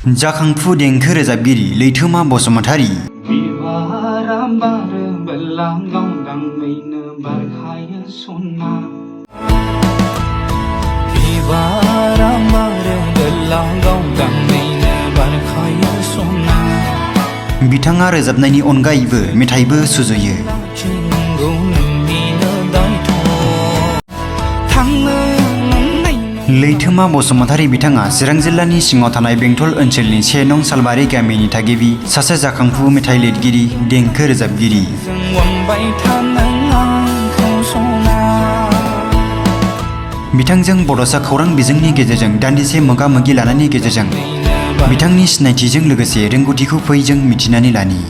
जाखांफु देंखो रोजाबगिरि लैथोमा बसुमतारी। बिथाङा रोजाबनायनि अनगायैबो मेथाइबो सुजुयो। लैथोमा बसुमतारी बिथाङा चिरां जिल्लानि सिङाव थानाय बेंटल ओनसोलनि 1 नं सालबारि गामिनि थागिबि सासे जाखांफु मेथाइ लिरगिरि देंखो रोजाबगिरि। बिथांजों बड'सा खौरां बिजोंनि गेजेरजों दान्दिसे मोगा-मोगि लानायनि गेजेरजों बिथांनि सिनायथिजों लोगोसे रोंगौथिखौ फै जों मिथिनानै लानि।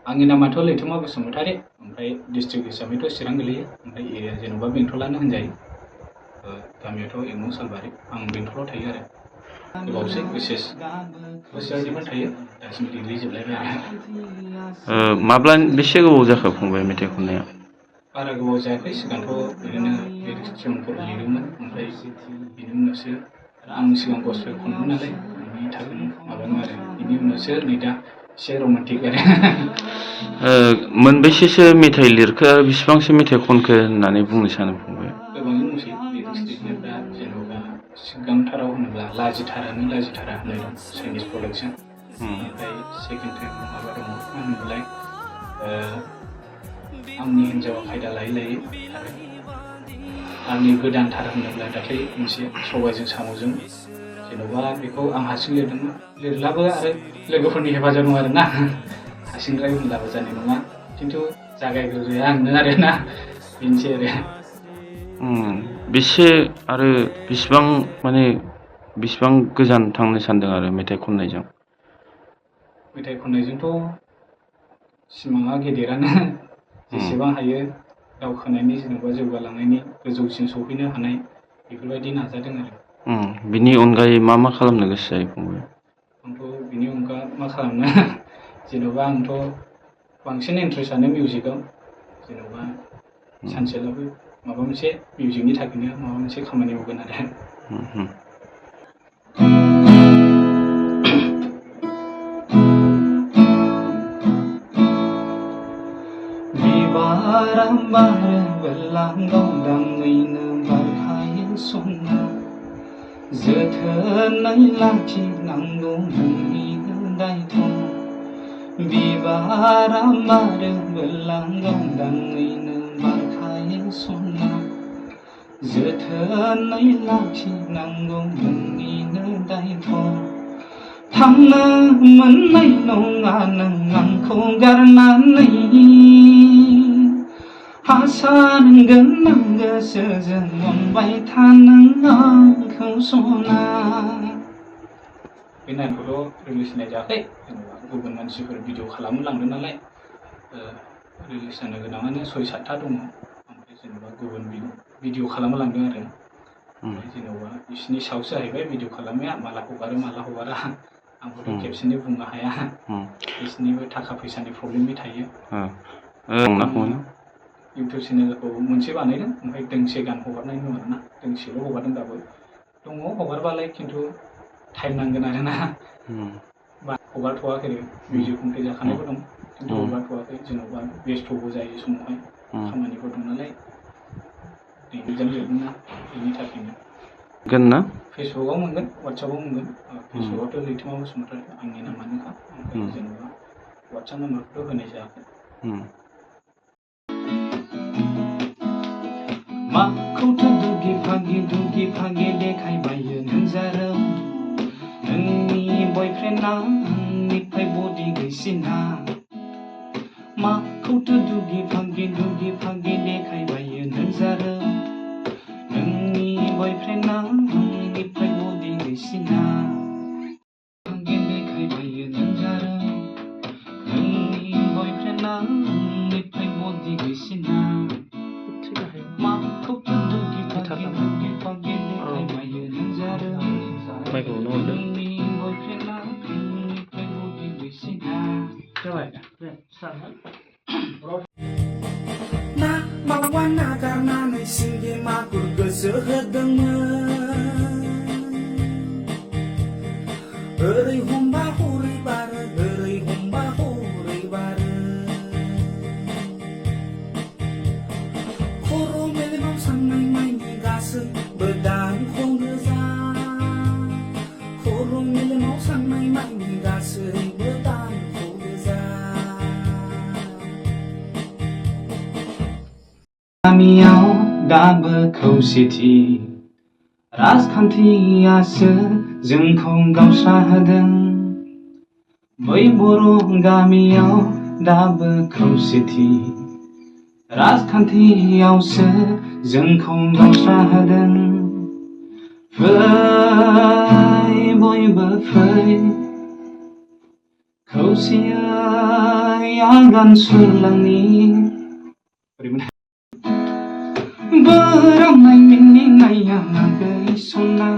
आंनि नामाथ' लैथोमा बसुमतारी, ओमफ्राय डिस्ट्रिक्ट हिसाबैथ' चिरां गोलैयो, ओमफ्राय एरिया जेन'बा बेंटलानो होनजायो। गामियाथ' 1 नं सालबारि, आं बेंटलाव थायो आरो। गोबावसै बोसोर निफ्राय थायो, दासिम डिग्री जोबलायबाय आरो। बेसे गोबाव जाखो फंबाय मेथाइ खननाया? बारा गोबाव जायाखै, सिगांथ' ओरैनो लिरिक्स टिउनफोर लिरोमोन, ओमफ्राय बिनि उनावसो आं सिगां गस्पेल खनोमोन नालाय, बिनि थाखाय माबानो आरो बिनि उनावसो नै दा एसे रमान्टिक आरो। मोनबेसेसो मेथाइ लिरखो आरो बेसेबांसो मेथाइ खनखो होननानै बुंनो सानो फंबाय? गोबाङैनो दंसै लिरिक्स लिरनायफ्रा, जेन'बा सिगांथाराव होनोब्ला लाजिथारा होननाय दं, चाइनिस प्रडाक्सन। ओमफ्राय सेकेन्ड टाइम माबा दङ, मा होनोमोनलाय, आंनि हिन्जावा खायदा लायै लायै, आरो आंनि गोदानथार होनोब्ला दाख्लै मोनसे सबायजों साम'जों, जेन'बा बेखौ आं हारसिं लिरदोंमोन, लिरलाबो आरो लोगोफोरनि हेफाजाब दं आरोना, हारसिंद्राय होनब्लाबो जानाय नङा, खिन्थु जागायग्रोया आंनो आरोना, बेनोसै आरो। बेसे आरो बेसेबां गोजान थांनो सानदों आरो मेथाइ खननायजों? मेथाइ खननायजोंथ' सिमाङा गेदेरानो, जेसेबां हायो दावखोनायनि, जेन'बा जौगालांनायनि, गोजौसिन सौहैनो हानाय, बेफोरबायदि नाजादों आरो। बिनि अनगायै मा खालामनो गोसो जायो फंबाय? आंथ' बिनि अनगा मा खालामनो, जेन'बा आंथ' बांसिन इन्ट्रेस्टआनो मिउजिकआव, जेन'बा सानसेब्लाबो माबा मोनसे मिउजिकनि थाखायनो माबा मोनसे खामानि मावगोन आरो। बिबारा बारोबोला गावदांयैनो बारखायो सना, जोथोनै लाखिनांगौ नोंनिनो दायथ'। बिबारा बारोबोला गावदांयैनो बारखायो सना, जोथोनै लाखिनांगौ नोंनिनो दायथ'। थांनो मोननाय नङा नों आंखौ गारनानै, हासारगोन आं गोसोजों अनबाय था नों आंखौ सना। बे नाटकखौथ' रिलिज होनाय जायाखै, जेनेबा गुबुन मानसिफोर भिडिअ खालामलांदों नालाय, रिलिज जानो गोनाङानो 6-7था दङ, ओमफ्राय जेनेबा गुबुन भिडिअ खालामलांदों आरो। ओमफ्राय जेनेबा बिसिनि सायावसो जाहैबाय भिडिअ खालामनाया, माला हगारो माला हगारा, आंबोथ' खेबसेनो बुंनो हाया, बिसिनिबो थाखा फैसानि प्रब्लेमबो थायो। इउटुब चेनेलखौ मोनसे बानायदों, ओमफ्राय दोंसे गान हगारनाय दं आरोना, दोंसेल' हगारदों दाबो, दङ हगारबालाय, खिन्थु टाइम नांगोन आरोना, हगारथ'वाखै, मिउजिक कमप्लिट जाखानायबो दं, खिन्थु हगारथ'वाखै, जेन'बा बेस्थ'बो जायो समावहाय, खामानिफोर दं नालाय, एग्जाम जोबदोंना, बेनि थाखायनो। फेसबुकआव मोनगोन, वाट्सएपआव मोनगोन। फेसबुकआवथ' लैथोमा बसुमतारी आंनि नामानोखा, ओमफ्राय जेन'बा वाट्सएप नाम्बारखौथ' होनाय जायाखै। माखौथो दुगि फागि देखायबायो नों जारौ, नोंनि बयफ्रेन्डआ आंनिफ्राय बडि गैसिना। माखौथो दुगि फागि देखायबायो नों जारौ, नोंनि बयफ्रेन्डआ आंनिफ्राय बडि गैसिना। देखायबायो नों जारौ, नोंनि बयफ्रेन्डआ आंनिफ्राय बडि गैसिना। माखौथो दुगि फागि देखायबायो नों जारौ, नोंनि बयफ्रेन्डआ आंनिफ्राय बडि गैसिना। जाबाय गोसो होदोंमोन ओरै हमबा हरै बारो ओरै हमबा हरै बारो खर' मेलेमाव साननाय मानि गासैबो दानखौ गोजा खर' मेलेमाव साननाय मानि गासैबो दानखौ गोजा गामियाव दाबो खौसेथि राजखान्थियासो जोंखौ गावस्राहोदों बै बर' गामियाव दाबो खौसेथि राजखान्थियावसो जोंखौ गावस्राहोदों फै बयबो फै खौसेयै आगान सुरलांनि बोरावनाय मिनिनाया गैसना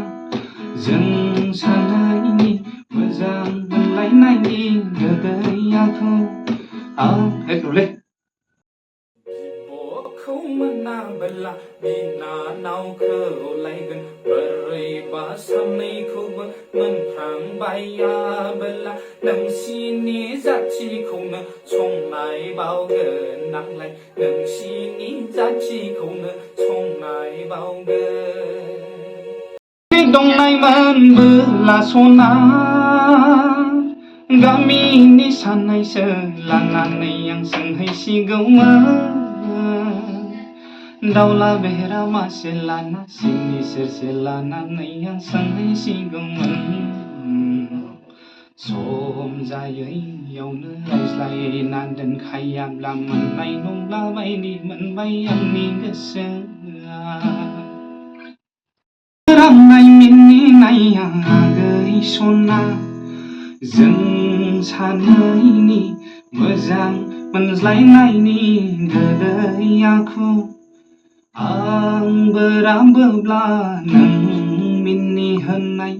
जों सानैनि मोजां मोनलायनायनि गोदै आखु बिब'खौ मोनाबोला बिनानावखौ लायगोन बोरैबा सानैखौबो मोनफ्रांबायाबोला नोंसिनि जाथिखौनो संनाय बावगोन नांलाय नोंसिनि जाथिखौनो संनाय बावगोन दंनायमोनबोला सना गामिनि सानैसो लानानै आं सोंहैसिगौमोन दावला बेहेरा मासे लाना सिंनि सेरसे लानानै आं सोंहैसिगौमोन सम जायैयावनो रायज्लायना दोनखायाब्ला मोननाय नंला बायदि मोनबाय आंनि गोसोआ रामनाय मिनिनाया गैसना जों सानैनि मोजां मोनज्लायनायनि गोदै आखु आं बोराबोब्ला नों मिनिहोनाय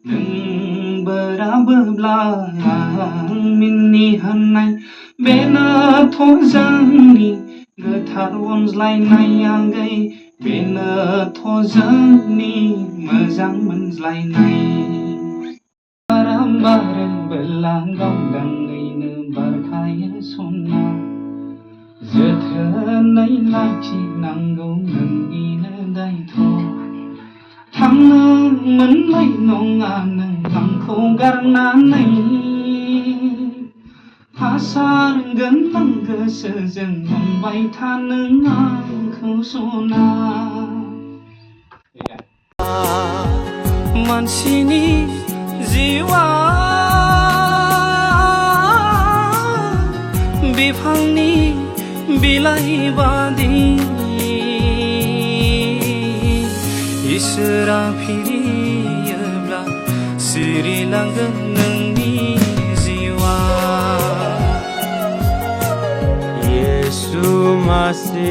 नों बोराबोब्ला आं मिनिहोनाय बेनोथ' जोंनि गोथार अनज्लायनाय आगै बेनोथ' जोंनि मोजां मोनज्लायनाय बारोबोला गावदाङैनो बारखायो सना जोथोनै लाखिनांगौ नोंनिनो दायथ' थांनो मोननाय नङा नों आंखौ गारनानै हासार गोनां गोसोजों अनबाय था नों आंखौ सना मानसिनि जिउआ बिफांनि बिलाइ बादि इसोरा फिरियोब्ला सिरिलांगोन नोंनि जिउआ येशु मासे